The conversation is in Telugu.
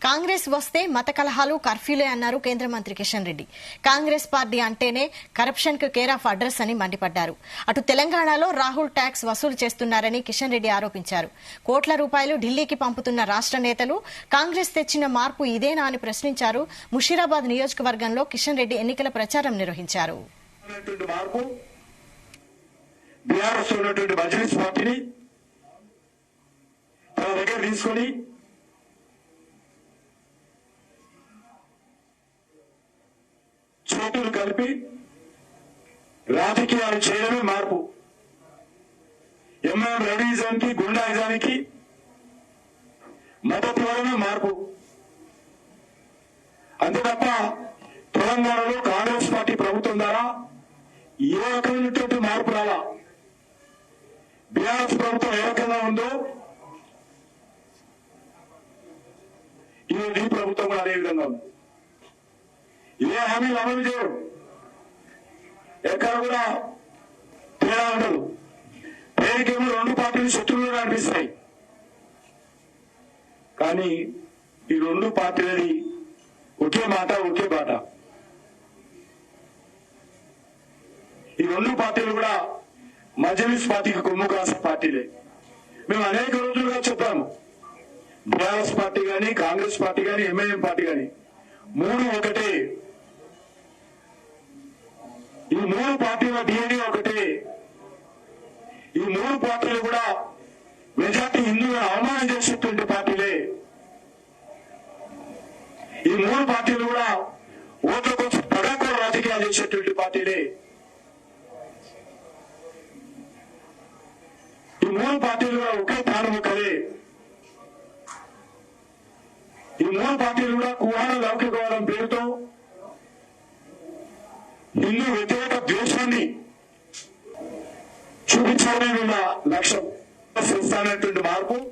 కాంగ్రెస్ వస్తే మత కలహాలు కర్ఫ్యూలే అన్నారు కేంద్ర మంత్రి కిషన్ రెడ్డి. కాంగ్రెస్ పార్టీ అంటేనే కరప్షన్ కు కేర్ ఆఫ్ అడ్రస్ అని మండిపడ్డారు. అటు తెలంగాణలో రాహుల్ ట్యాక్స్ వసూలు చేస్తున్నారని కిషన్ రెడ్డి ఆరోపించారు. కోట్ల రూపాయలు ఢిల్లీకి పంపుతున్న రాష్ట్ర నేతలు కాంగ్రెస్ తెచ్చిన మార్పు ఇదేనా అని ప్రశ్నించారు. ముషీరాబాద్ నియోజకవర్గంలో కిషన్ రెడ్డి ఎన్నికల ప్రచారం నిర్వహించారు. చేతులు కలిపి రాజకీయాలు చేయడమే మార్పు. ఎంఐఎం రౌడీజానికి గుండాయిజానికి మద్దతు ఇవ్వడమే మార్పు. అంతే తప్ప తెలంగాణలో కాంగ్రెస్ పార్టీ ప్రభుత్వం ద్వారా ఏ రకమైనటువంటి మార్పు రాలా. బీఆర్ఎస్ ప్రభుత్వం ఏ రకంగా ఉందో ఈ ప్రభుత్వం కూడా అదే విధంగా ఉంది. ఏ హామీలు అమలు చేయరు, ఎక్కడ కూడా తేడా ఉండదు. పేరుకేమో రెండు పార్టీలు శత్రువులుగా అనిపిస్తాయి, కానీ ఈ రెండు పార్టీలది ఒకే మాట ఒకే బాట. ఈ రెండు పార్టీలు కూడా మజ్లిస్ పార్టీకి కొమ్ము కాసే పార్టీలే. మేము అనేక రోజులుగా చెప్పాము, బీఆర్ఎస్ పార్టీ కానీ కాంగ్రెస్ పార్టీ కానీ ఎంఐఎం పార్టీ కానీ మూడు ఒకటే. ఈ మూడు పార్టీల డిఎన్ఏ ఒకటే. ఈ మూడు పార్టీలు కూడా మెజార్టీ హిందువులను అవమానం చేసేటువంటి పార్టీలే. ఈ మూడు పార్టీలు కూడా ఓట్ల కోసం పడాకుల రాజకీయాలు చేసేటువంటి పార్టీలే. ఈ మూడు పార్టీలు కూడా ఒకే ప్రాణముఖలే. ఈ మూడు పార్టీలు కూడా కుహాన లౌకికవాదం పేరుతో హిందూ వ్యతిరేక ద్వేషాన్ని చూపించాలనే లక్ష్యం చేస్తానటువంటి మార్పు